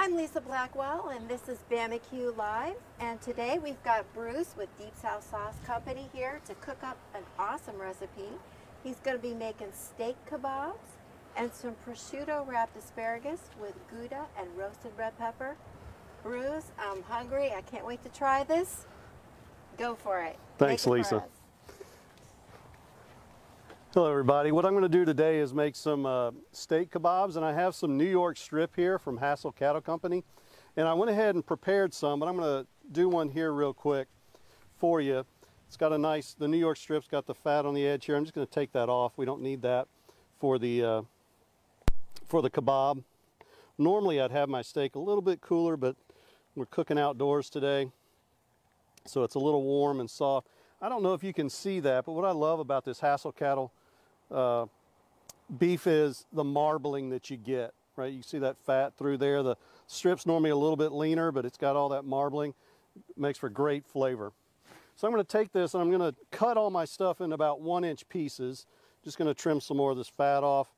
I'm Lisa Blackwell, and this is Bama-Q Live. And today we've got Bruce with Deep South Sauce Company here to cook up an awesome recipe. He's going to be making steak kebabs and some prosciutto wrapped asparagus with Gouda and roasted red pepper. Bruce, I'm hungry. I can't wait to try this. Go for it. Thanks, Lisa. Hello everybody. What I'm going to do today is make some steak kebabs, and I have some New York strip here from Hassel Cattle Company, and I went ahead and prepared some, but I'm going to do one here real quick for you. It's got a nice, the New York strip's got the fat on the edge here. I'm just going to take that off. We don't need that for the kebab. Normally I'd have my steak a little bit cooler, but we're cooking outdoors today, so it's a little warm and soft. I don't know if you can see that, but what I love about this Hassel Cattle beef is the marbling that you get, right? You see that fat through there. The strip's normally a little bit leaner, but it's got all that marbling. It makes for great flavor. So I'm going to take this and I'm going to cut all my stuff in about 1-inch pieces. Just going to trim some more of this fat off,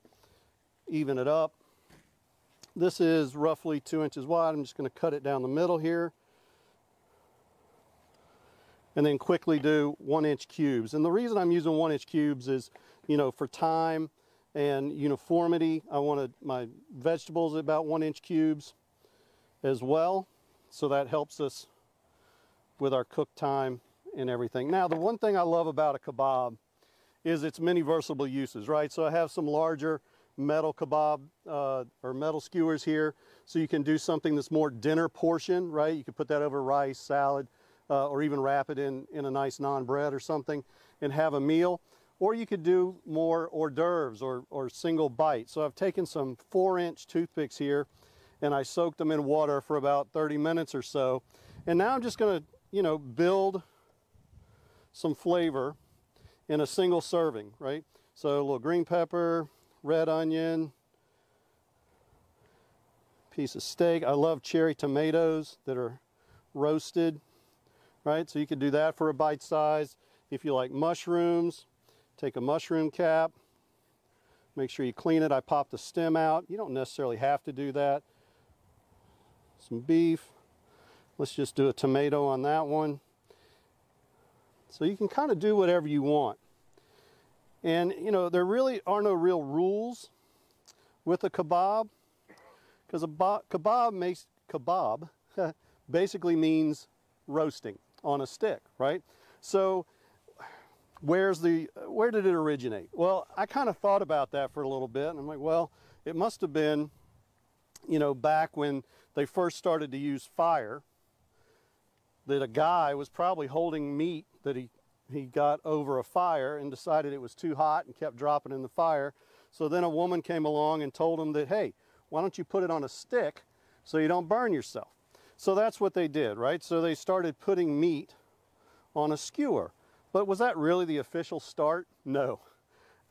even it up. This is roughly 2 inches wide. I'm just going to cut it down the middle here. And then quickly do 1-inch cubes. And the reason I'm using 1-inch cubes is, you know, for time and uniformity. I wanted my vegetables at about 1-inch cubes as well. So that helps us with our cook time and everything. Now, the one thing I love about a kebab is its many versatile uses, right? So I have some larger metal kebab or metal skewers here. So you can do something that's more dinner portion, right? You could put that over rice, salad, or even wrap it in a nice naan bread or something and have a meal. Or you could do more hors d'oeuvres or single bites. So I've taken some 4-inch toothpicks here and I soaked them in water for about 30 minutes or so. And now I'm just going to, you know, build some flavor in a single serving, right? So a little green pepper, red onion, piece of steak. I love cherry tomatoes that are roasted. Right, so you could do that for a bite size. If you like mushrooms, take a mushroom cap, make sure you clean it. I popped the stem out. You don't necessarily have to do that. Some beef. Let's just do a tomato on that one. So you can kind of do whatever you want. And you know, there really are no real rules with a kebab, because a kebab basically means roasting on a stick, right? So where did it originate? Well, I kind of thought about that for a little bit, and I'm like, well, it must have been, you know, back when they first started to use fire, that a guy was probably holding meat that he got over a fire and decided it was too hot and kept dropping in the fire. So then a woman came along and told him that, hey, why don't you put it on a stick so you don't burn yourself? So that's what they did, right? So they started putting meat on a skewer. But was that really the official start? No.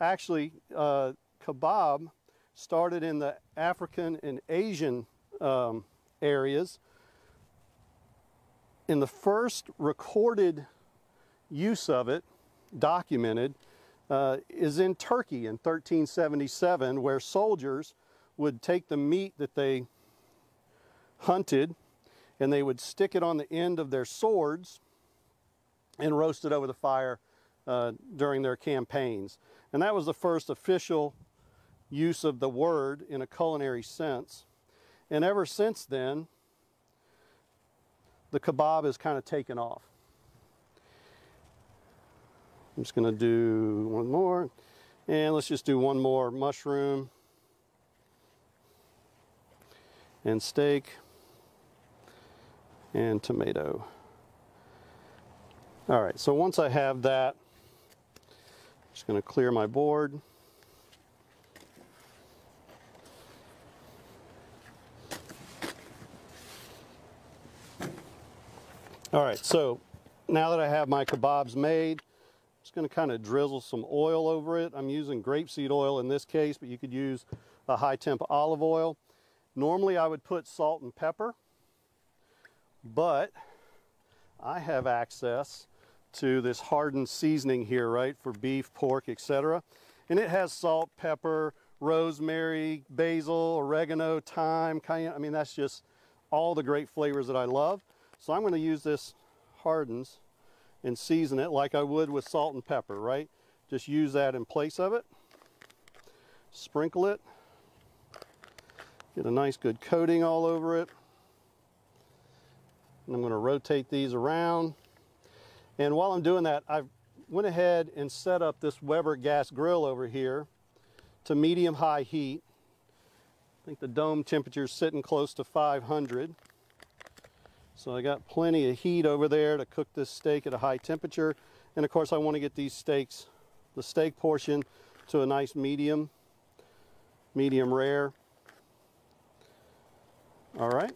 Actually, kebab started in the African and Asian areas. And the first recorded use of it, documented, is in Turkey in 1377, where soldiers would take the meat that they hunted and they would stick it on the end of their swords and roast it over the fire during their campaigns. And that was the first official use of the word in a culinary sense. And ever since then, the kebab has kind of taken off. I'm just going to do one more. And let's just do one more mushroom and steak and tomato. All right, so once I have that, I'm just going to clear my board. All right, so now that I have my kebabs made, I'm just going to kind of drizzle some oil over it. I'm using grapeseed oil in this case, but you could use a high temp olive oil. Normally I would put salt and pepper, but I have access to this hardened seasoning here, right, for beef, pork, etc. And it has salt, pepper, rosemary, basil, oregano, thyme, cayenne. I mean, that's just all the great flavors that I love. So I'm going to use this hardens and season it like I would with salt and pepper, right? Just use that in place of it. Sprinkle it. Get a nice good coating all over it. And I'm going to rotate these around. And while I'm doing that, I went ahead and set up this Weber gas grill over here to medium-high heat. I think the dome temperature is sitting close to 500. So I got plenty of heat over there to cook this steak at a high temperature. And of course I want to get these steaks, the steak portion, to a nice medium rare. All right,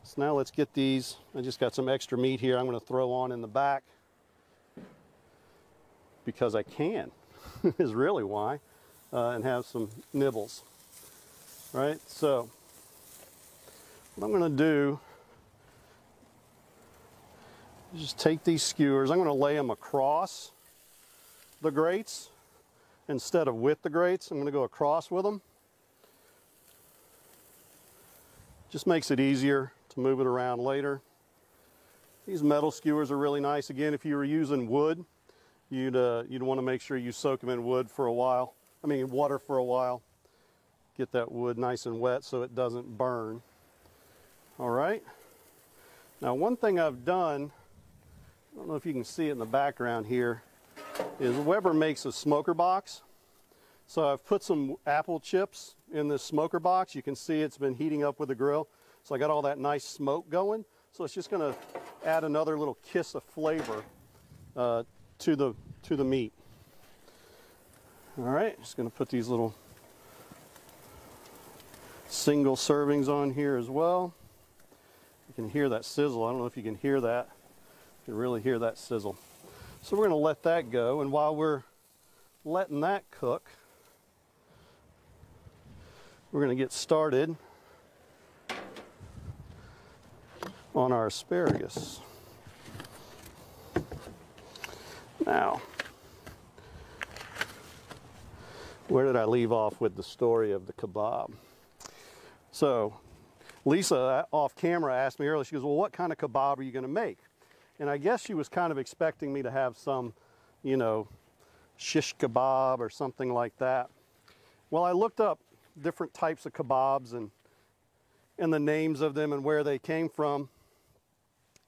so now let's get these. I just got some extra meat here I'm going to throw on in the back because I can, is really why, and have some nibbles. All right, so what I'm going to do is just take these skewers. I'm going to lay them across the grates instead of with the grates. I'm going to go across with them. Just makes it easier to move it around later. These metal skewers are really nice. Again, if you were using wood, you'd want to make sure you soak them in wood for a while. I mean, water for a while. Get that wood nice and wet so it doesn't burn. All right. Now, one thing I've done, I don't know if you can see it in the background here, is Weber makes a smoker box. So I've put some apple chips in this smoker box. You can see it's been heating up with the grill. So I got all that nice smoke going. So it's just going to add another little kiss of flavor to the meat. All right, just going to put these little single servings on here as well. You can hear that sizzle. I don't know if you can hear that. You can really hear that sizzle. So we're going to let that go, and while we're letting that cook, we're going to get started on our asparagus. Now, where did I leave off with the story of the kebab? So, Lisa off camera asked me earlier, she goes, well, what kind of kebab are you going to make? And I guess she was kind of expecting me to have some, you know, shish kebab or something like that. Well, I looked up different types of kebabs and the names of them and where they came from.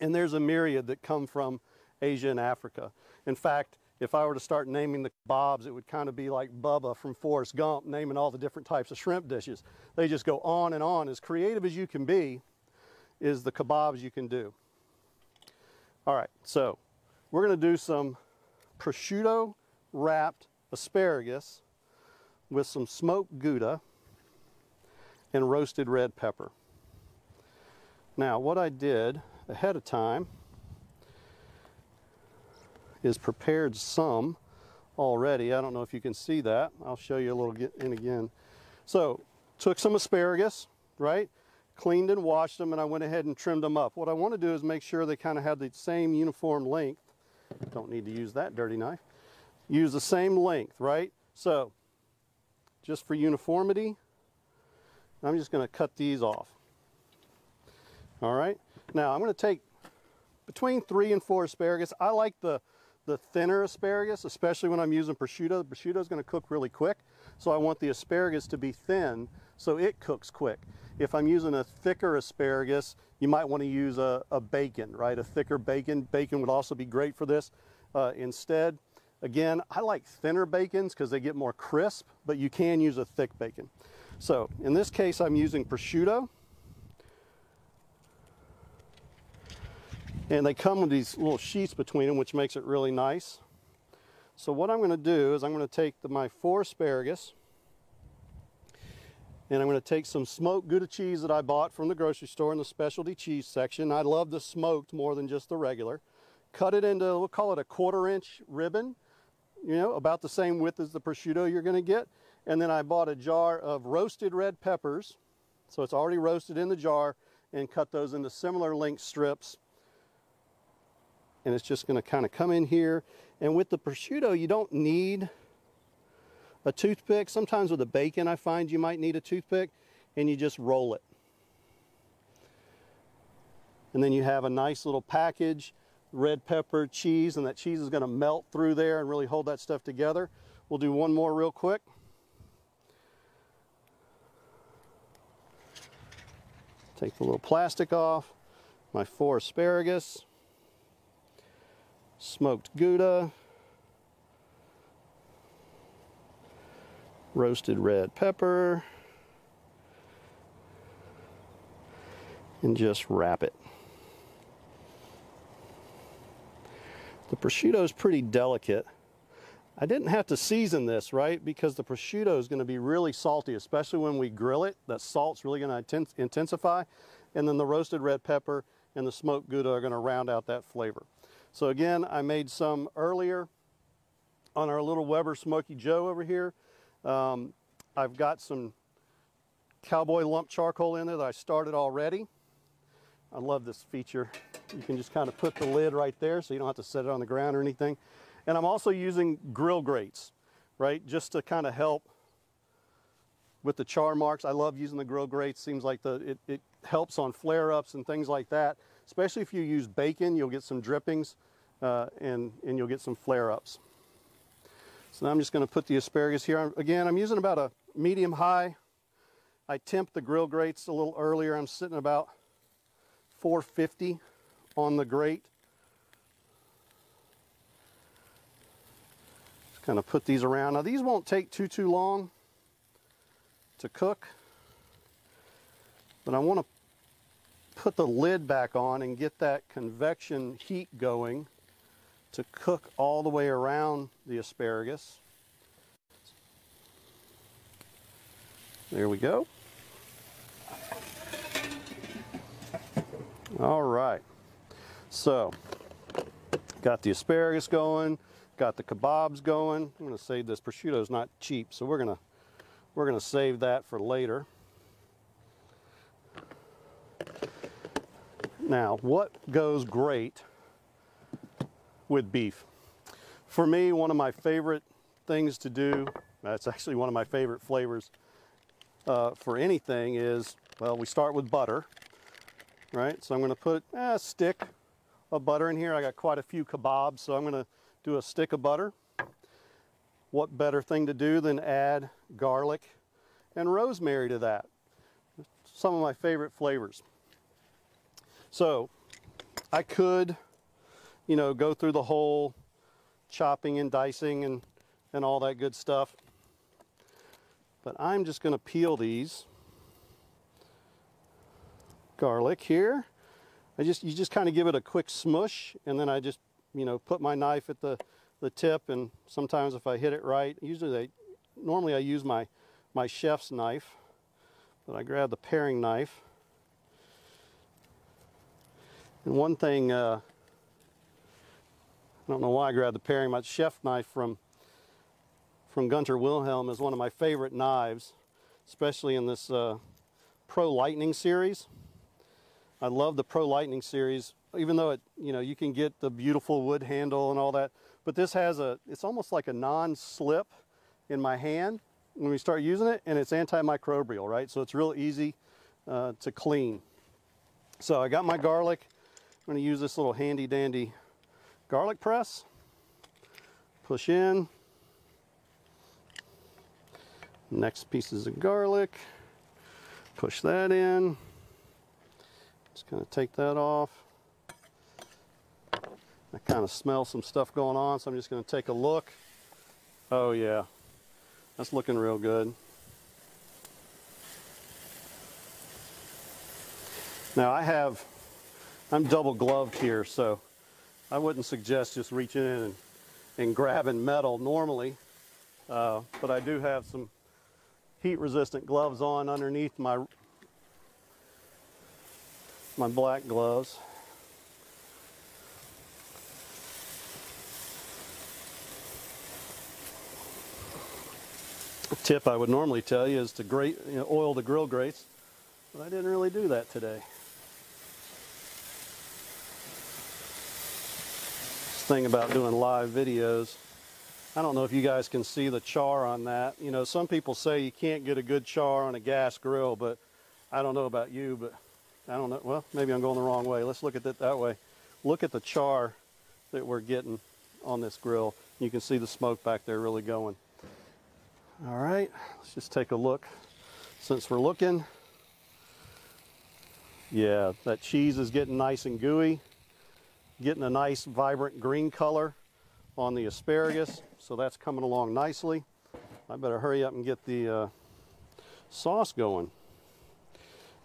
And there's a myriad that come from Asia and Africa. In fact, if I were to start naming the kebabs, it would kind of be like Bubba from Forrest Gump naming all the different types of shrimp dishes. They just go on and on. As creative as you can be is the kebabs you can do. All right, so we're going to do some prosciutto wrapped asparagus with some smoked Gouda and roasted red pepper. Now, what I did ahead of time is prepared some already. I don't know if you can see that. I'll show you a little in again. So, took some asparagus, right? Cleaned and washed them, and I went ahead and trimmed them up. What I want to do is make sure they kind of have the same uniform length. Don't need to use that dirty knife. Use the same length, right? So, just for uniformity, I'm just going to cut these off. All right. Now, I'm going to take between 3 and 4 asparagus. I like the thinner asparagus, especially when I'm using prosciutto. The prosciutto is going to cook really quick, so I want the asparagus to be thin so it cooks quick. If I'm using a thicker asparagus, you might want to use a bacon, right? A thicker bacon. Bacon would also be great for this. Instead, again, I like thinner bacons because they get more crisp, but you can use a thick bacon. So in this case, I'm using prosciutto. And they come with these little sheets between them, which makes it really nice. So what I'm going to do is I'm going to take my 4 asparagus, and I'm going to take some smoked Gouda cheese that I bought from the grocery store in the specialty cheese section. I love the smoked more than just the regular. Cut it into, we'll call it a 1/4-inch ribbon, you know, about the same width as the prosciutto you're going to get. And then I bought a jar of roasted red peppers, so it's already roasted in the jar, and cut those into similar length strips. And it's just going to kind of come in here. And with the prosciutto, you don't need a toothpick. Sometimes with the bacon, I find you might need a toothpick, and you just roll it. And then you have a nice little package, red pepper, cheese, and that cheese is going to melt through there and really hold that stuff together. We'll do one more real quick. Take the little plastic off. My 4 asparagus, smoked Gouda, roasted red pepper, and just wrap it. The prosciutto is pretty delicate. I didn't have to season this, right? Because the prosciutto is going to be really salty, especially when we grill it. That salt's really going to intensify. And then the roasted red pepper and the smoked Gouda are going to round out that flavor. So again, I made some earlier on our little Weber Smoky Joe over here. I've got some cowboy lump charcoal in there that I started already. I love this feature. You can just kind of put the lid right there so you don't have to set it on the ground or anything. And I'm also using grill grates, right? Just to kind of help with the char marks. I love using the grill grates. Seems like it helps on flare-ups and things like that. Especially if you use bacon, you'll get some drippings and you'll get some flare-ups. So now I'm just going to put the asparagus here. Again, I'm using about a medium-high. I temped the grill grates a little earlier. I'm sitting about 450 on the grate. Just kind of put these around. Now these won't take too long to cook, but I want to put the lid back on and get that convection heat going to cook all the way around the asparagus. There we go. All right, so got the asparagus going, got the kebabs going. I'm going to save this. Prosciutto is not cheap, so we're gonna save that for later. Now, what goes great with beef? For me, one of my favorite things to do, that's actually one of my favorite flavors for anything is, well, we start with butter, right? So I'm going to put a stick of butter in here. I got quite a few kebabs, so I'm going to do a stick of butter. What better thing to do than add garlic and rosemary to that? Some of my favorite flavors. So I could, you know, go through the whole chopping and dicing and all that good stuff. But I'm just going to peel these. Garlic here. You just kind of give it a quick smush, and then I just, you know, put my knife at the tip, and sometimes if I hit it right, normally I use my chef's knife, but I grab the paring knife. And one thing, I don't know why I grabbed the paring, my chef knife from Gunter Wilhelm is one of my favorite knives, especially in this Pro Lightning series. I love the Pro Lightning series, even though you can get the beautiful wood handle and all that, but this has it's almost like a non-slip in my hand when we start using it, and it's antimicrobial, right? So it's real easy to clean. So I got my garlic. I'm going to use this little handy dandy garlic press. Push in. Next pieces of garlic. Push that in. Just going to take that off. I kind of smell some stuff going on, so I'm just going to take a look. Oh yeah, that's looking real good. Now I'm double gloved here, so I wouldn't suggest just reaching in and grabbing metal normally, but I do have some heat resistant gloves on underneath my black gloves. A tip I would normally tell you is to oil the grill grates, but I didn't really do that today. This thing about doing live videos, I don't know if you guys can see the char on that. You know, some people say you can't get a good char on a gas grill, but I don't know about you, but I don't know, well, maybe I'm going the wrong way. Let's look at it that way. Look at the char that we're getting on this grill. You can see the smoke back there really going. All right, let's just take a look. Since we're looking, yeah, that cheese is getting nice and gooey, getting a nice vibrant green color on the asparagus, so that's coming along nicely. I better hurry up and get the sauce going.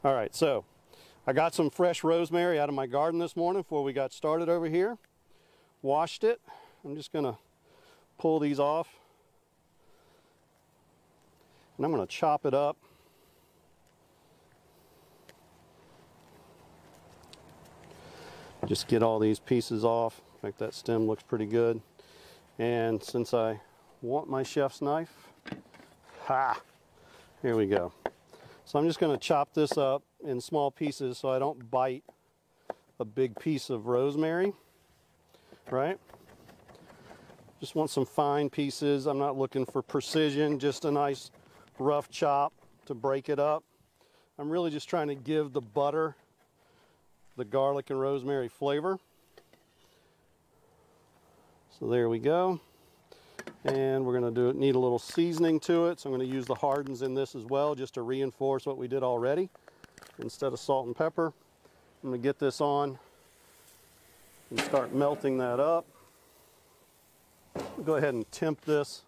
All right, so I got some fresh rosemary out of my garden this morning before we got started over here. Washed it. I'm just gonna pull these off. And I'm going to chop it up. Just get all these pieces off. In fact, that stem looks pretty good. And since I want my chef's knife, here we go. So I'm just going to chop this up in small pieces so I don't bite a big piece of rosemary, right? Just want some fine pieces. I'm not looking for precision, just a nice rough chop to break it up. I'm really just trying to give the butter the garlic and rosemary flavor. So there we go. And we're going to need a little seasoning to it. So I'm going to use the hardens in this as well, just to reinforce what we did already. Instead of salt and pepper, I'm going to get this on and start melting that up. I'll go ahead and temp this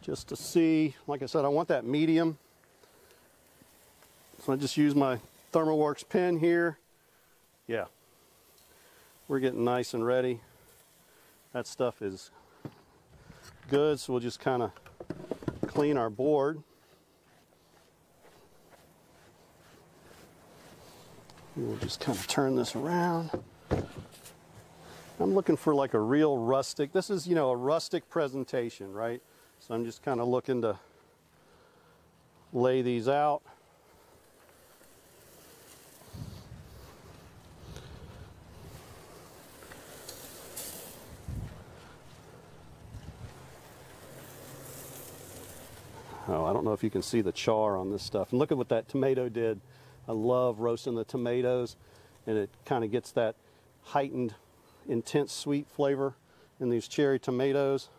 just to see. Like I said, I want that medium. So I just use my ThermoWorks pen here. Yeah, we're getting nice and ready. That stuff is good, so we'll just kind of clean our board. And we'll just kind of turn this around. I'm looking for like a real rustic, this is, you know, a rustic presentation, right? So I'm just kind of looking to lay these out. Oh, I don't know if you can see the char on this stuff. And look at what that tomato did. I love roasting the tomatoes, and it kind of gets that heightened, intense sweet flavor in these cherry tomatoes.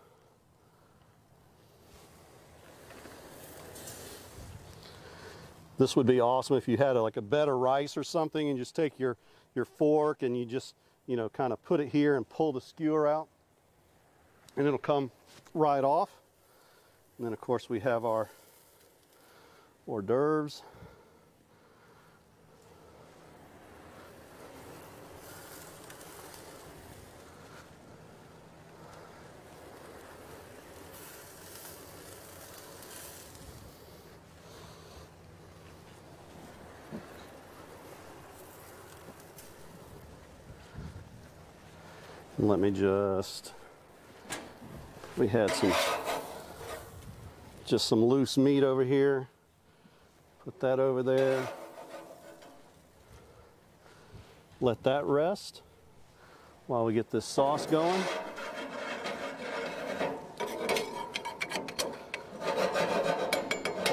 This would be awesome if you had like a bed of rice or something, and just take your fork and you just, you know, kind of put it here and pull the skewer out, and it'll come right off. And then of course we have our hors d'oeuvres. And let me just, we had just some loose meat over here. Put that over there. Let that rest while we get this sauce going.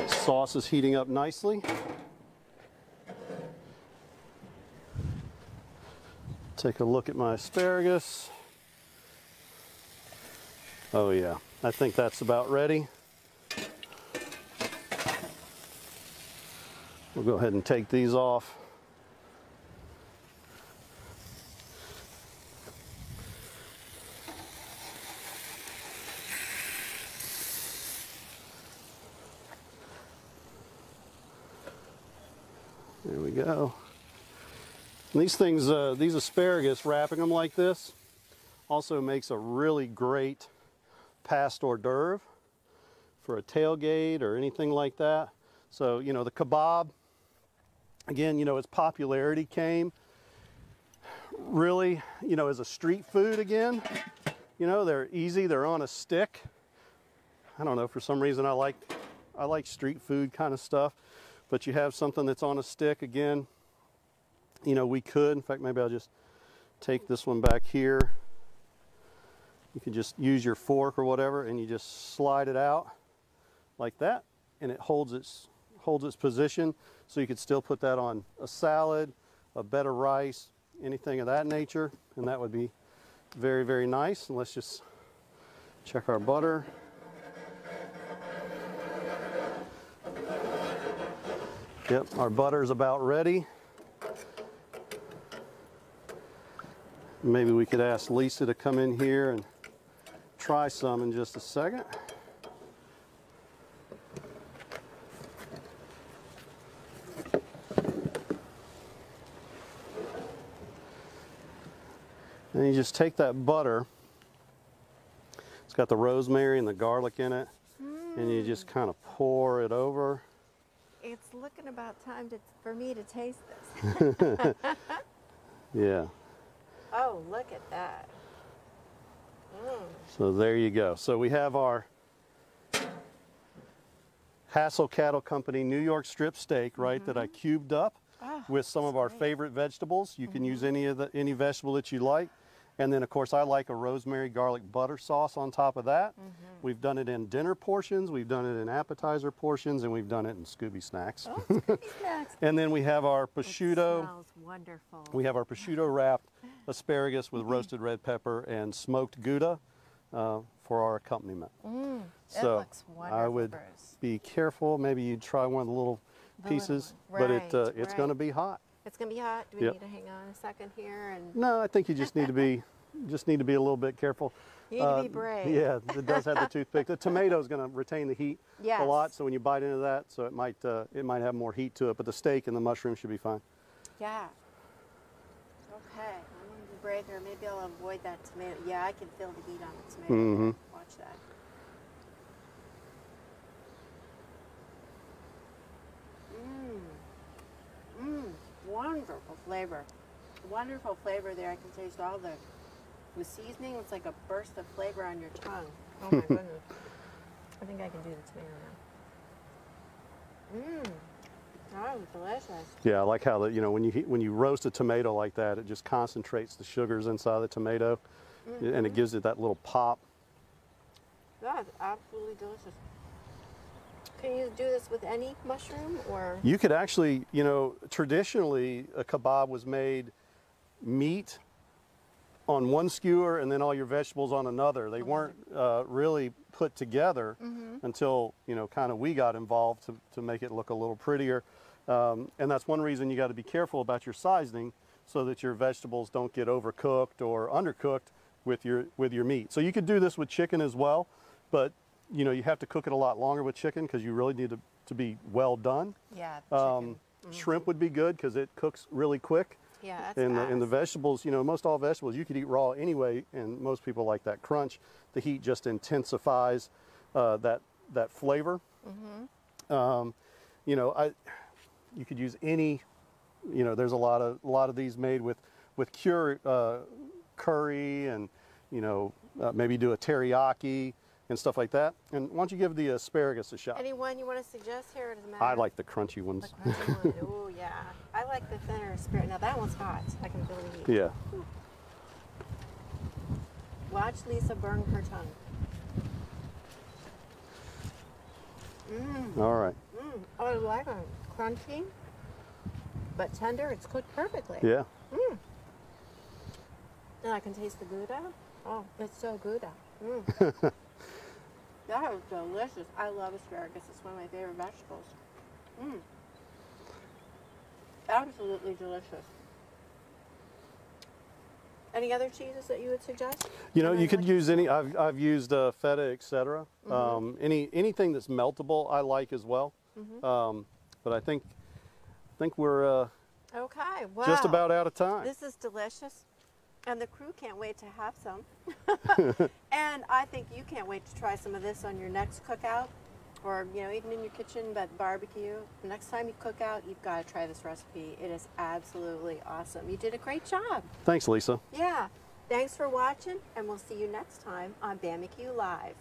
Sauce is heating up nicely. Take a look at my asparagus. Oh yeah, I think that's about ready. We'll go ahead and take these off. There we go. And these things, these asparagus, wrapping them like this also makes a really great past hors d'oeuvre for a tailgate or anything like that. So, you know, the kebab, again, you know, its popularity came really, you know, as a street food again. You know, they're easy, they're on a stick. I don't know, for some reason I like street food kind of stuff, but you have something that's on a stick again. You know, we could, in fact, maybe I'll just take this one back here. You can just use your fork or whatever, and you just slide it out like that, and it holds holds its position, so you could still put that on a salad, a bed of rice, anything of that nature, and that would be very, very nice. And let's just check our butter. Yep, our butter is about ready. Maybe we could ask Lisa to come in here and try some in just a second. And you just take that butter, it's got the rosemary and the garlic in it, and you just kind of pour it over. It's looking about time for me to taste this. Yeah. Oh, look at that. So there you go. So we have our Hassel Cattle Company New York strip steak, right, that I cubed up with some of our favorite vegetables. You can use any vegetable that you like. And then, of course, I like a rosemary garlic butter sauce on top of that. We've done it in dinner portions, we've done it in appetizer portions, and we've done it in Scooby snacks. Oh, Scooby snacks. And then we have our prosciutto. It smells wonderful. We have our prosciutto wrapped asparagus with roasted red pepper and smoked Gouda for our accompaniment. So looks wonderful, I would Bruce. be careful. Maybe you'd try one of the little pieces, but it's going to be hot. It's going to be hot. Do we need to hang on a second here? And No, I think you just need to be a little bit careful. you need to be brave. Yeah, it does have the toothpick. The tomato is going to retain the heat a lot, so when you bite into that, so it might have more heat to it. But the steak and the mushroom should be fine. Yeah. Okay, I'm going to be brave here. Maybe I'll avoid that tomato. Yeah, I can feel the heat on the tomato. Watch that. Wonderful flavor. Wonderful flavor there. I can taste all the seasoning. It's like a burst of flavor on your tongue. Oh my goodness. I think I can do the tomato now. That was delicious. Yeah, I like how when you roast a tomato like that, it just concentrates the sugars inside the tomato, and it gives it that little pop. That's absolutely delicious. Can you do this with any mushroom, or? You could actually, traditionally a kebab was made meat on one skewer and then all your vegetables on another. They weren't really put together until, kind of we got involved to make it look a little prettier. And that's one reason you got to be careful about your seasoning so that your vegetables don't get overcooked or undercooked with your meat. So you could do this with chicken as well, but you have to cook it a lot longer with chicken because you really need to be well done. Yeah, chicken. Shrimp would be good because it cooks really quick. Yeah, that's and the vegetables, most all vegetables you could eat raw anyway, and most people like that crunch. The heat just intensifies that flavor. You could use any, there's a lot of these made with curry and maybe do a teriyaki and stuff like that. And why don't you give the asparagus a shot? Anyone you want to suggest here? It doesn't matter. I like the crunchy ones. The crunchy one. Oh yeah, I like the thinner asparagus. Now that one's hot. I can feel the heat. Yeah. Watch Lisa burn her tongue. All right. Oh, I like it. Crunchy, but tender. It's cooked perfectly. Yeah. And I can taste the Gouda. Oh, it's so Gouda. That is delicious. I love asparagus. It's one of my favorite vegetables. Absolutely delicious. Any other cheeses that you would suggest? You could use any. I've used feta, etc. Anything that's meltable, I like as well. But I think we're okay. Wow. just about out of time. This is delicious, and the crew can't wait to have some. And I think you can't wait to try some of this on your next cookout, or even in your kitchen, but barbecue. The next time you cook out, you've got to try this recipe. It is absolutely awesome. You did a great job. Thanks, Lisa. Yeah. Thanks for watching, and we'll see you next time on Bama-Q Live.